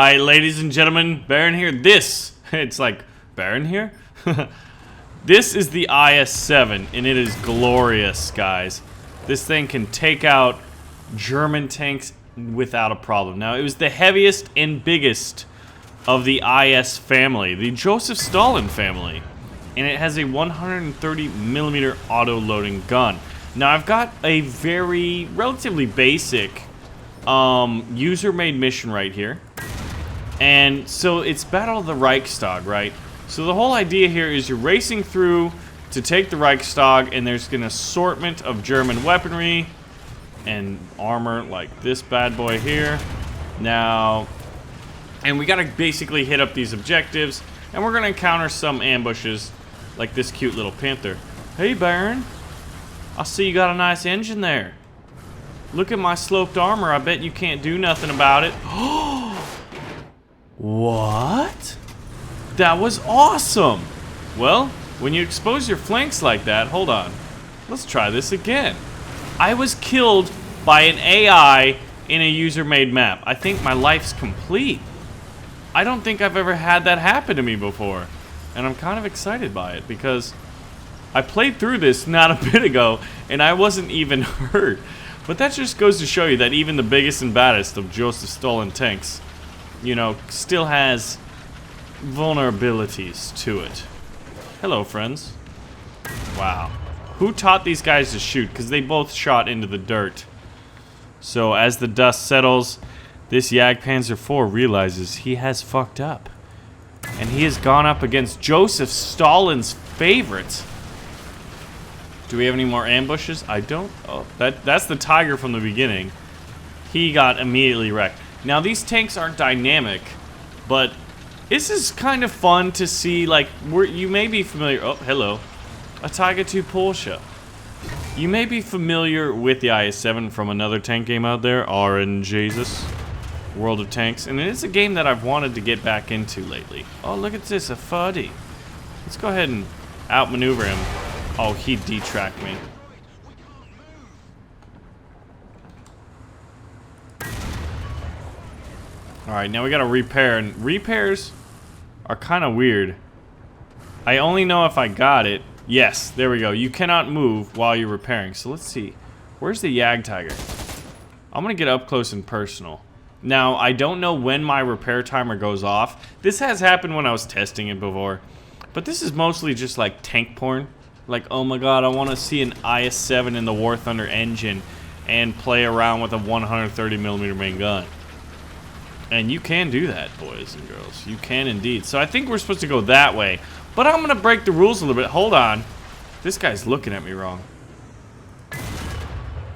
Alright, ladies and gentlemen, Baron here. It's like, Baron here? This is the IS-7, and it is glorious, guys. This thing can take out German tanks without a problem. Now, it was the heaviest and biggest of the IS family, the Joseph Stalin family. And it has a 130mm auto-loading gun. Now, I've got a relatively basic user-made mission right here. And so it's Battle of the Reichstag, right? So the whole idea here is you're racing through to take the Reichstag, and there's an assortment of German weaponry and armor like this bad boy here. Now, and we gotta basically hit up these objectives, and we're gonna encounter some ambushes like this cute little panther. Hey, Baron, I see you got a nice engine there. Look at my sloped armor. I bet you can't do nothing about it. What? That was awesome. Well, when you expose your flanks like that, hold on. Let's try this again. I was killed by an AI in a user-made map. I think my life's complete. I don't think I've ever had that happen to me before. And I'm kind of excited by it because I played through this not a bit ago and I wasn't even hurt. But that just goes to show you that even the biggest and baddest of Joseph Stalin tanks, you know, still has vulnerabilities to it. Hello, friends. Wow. Who taught these guys to shoot? Because they both shot into the dirt. So as the dust settles, this Jagdpanzer IV realizes he has fucked up. And he has gone up against Joseph Stalin's favorite. Do we have any more ambushes? I don't. Oh, that's the Tiger from the beginning. He got immediately wrecked. Now, these tanks aren't dynamic, but this is kind of fun to see. Like, you may be familiar. Oh, hello. A Tiger II Porsche. You may be familiar with the IS-7 from another tank game out there, RNGesus, World of Tanks, and it is a game that I've wanted to get back into lately. Oh, look at this, a Fuddy. Let's go ahead and outmaneuver him. Oh, he detracked me. Alright, now we gotta repair, and repairs are kind of weird. I only know if I got it. Yes, there we go. You cannot move while you're repairing. So let's see. Where's the Jagdtiger? I'm gonna get up close and personal. Now, I don't know when my repair timer goes off. This has happened when I was testing it before. But this is mostly just like tank porn. Like, oh my god, I want to see an IS-7 in the War Thunder engine and play around with a 130mm main gun. And you can do that, boys and girls. You can indeed. So I think we're supposed to go that way. But I'm going to break the rules a little bit. Hold on. This guy's looking at me wrong.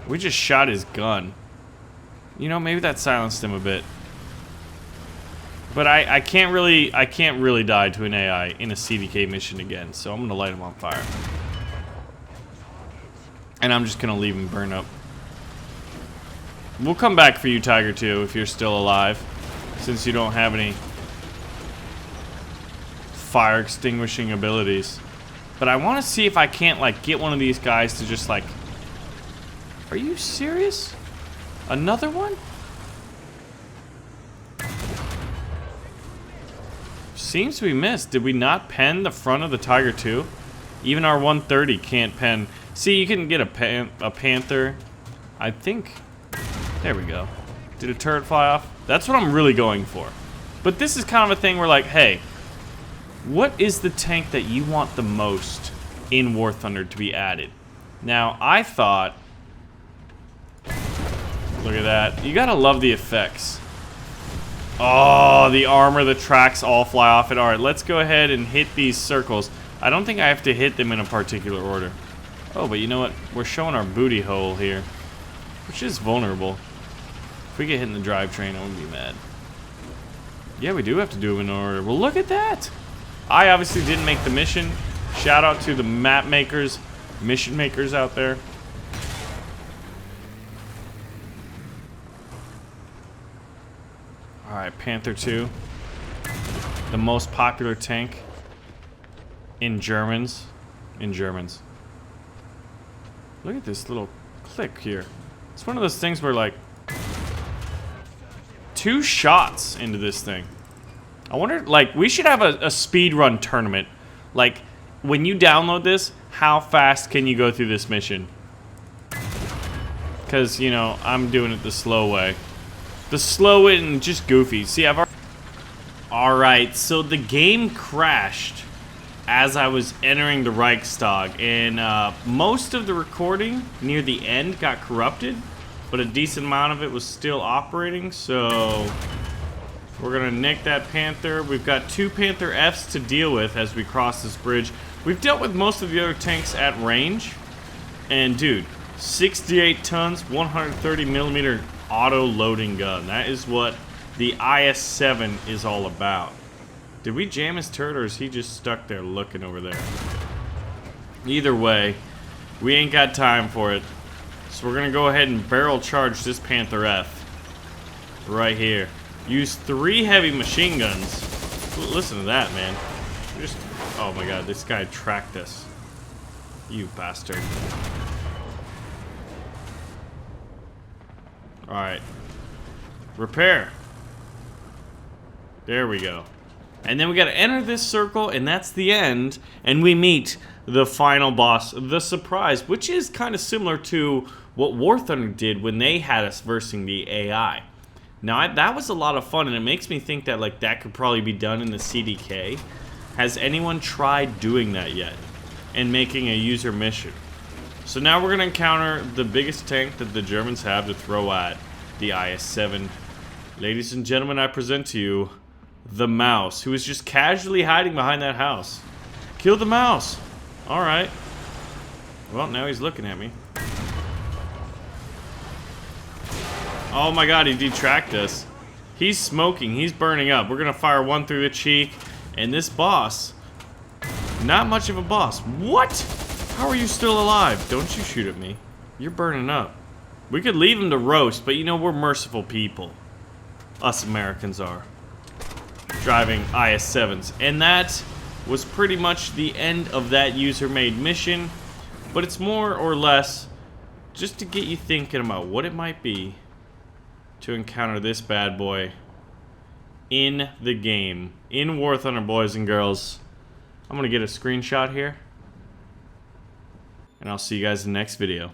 We just shot his gun. You know, maybe that silenced him a bit. But I can't really die to an AI in a CDK mission again. So I'm going to light him on fire. And I'm just going to leave him burn up. We'll come back for you, Tiger 2, if you're still alive. Since you don't have any fire extinguishing abilities. But I want to see if I can't, like, get one of these guys to just, like... Are you serious? Another one? Seems to be missed. Did we not pen the front of the Tiger 2? Even our 130 can't pen. See, you can get a Panther. I think... There we go. Did a turret fly off? That's what I'm really going for. But this is kind of a thing where, like, hey, what is the tank that you want the most in War Thunder to be added? Now, I thought... Look at that. You gotta love the effects. Oh, the armor, the tracks all fly off it. Alright, let's go ahead and hit these circles. I don't think I have to hit them in a particular order. Oh, but you know what? We're showing our booty hole here, which is vulnerable. If we get hit in the drivetrain, I wouldn't be mad. Yeah, we do have to do them in order. Well, look at that! I obviously didn't make the mission. Shout out to the map makers, mission makers out there. Alright, Panther 2. The most popular tank in Germans. Look at this little click here. It's one of those things where, like, 2 shots into this thing. I wonder, like, we should have a speed run tournament. Like, when you download this, how fast can you go through this mission? Because, you know, I'm doing it the slow way. The slow and just goofy. See, I've already... Alright, so the game crashed as I was entering the Reichstag. And most of the recording near the end got corrupted. But a decent amount of it was still operating, so... We're gonna nick that Panther. We've got 2 Panther Fs to deal with as we cross this bridge. We've dealt with most of the other tanks at range. And dude, 68 tons, 130 millimeter auto loading gun. That is what the IS-7 is all about. Did we jam his turret or is he just stuck there looking over there? Either way, we ain't got time for it. So we're gonna go ahead and barrel charge this Panther F. Right here. Use 3 heavy machine guns. Listen to that, man. Just, oh my god, this guy tracked us. You bastard. Alright. Repair. There we go. And then we gotta enter this circle, and that's the end. And we meet the final boss, the Surprise, which is kind of similar to what War Thunder did when they had us versing the AI. Now, that was a lot of fun, and it makes me think that, like, that could probably be done in the CDK. Has anyone tried doing that yet? And making a user mission? So now we're going to encounter the biggest tank that the Germans have to throw at the IS-7. Ladies and gentlemen, I present to you the mouse, who is just casually hiding behind that house. Kill the mouse! Alright. Well, now he's looking at me. Oh my god, he detracked us. He's smoking, he's burning up. We're gonna fire 1 through the cheek. And this boss, not much of a boss. What? How are you still alive? Don't you shoot at me. You're burning up. We could leave him to roast, but you know, we're merciful people. Us Americans are. Driving IS-7s. And that was pretty much the end of that user-made mission. But it's more or less just to get you thinking about what it might be to encounter this bad boy in the game. In War Thunder, boys and girls. I'm gonna get a screenshot here. And I'll see you guys in the next video.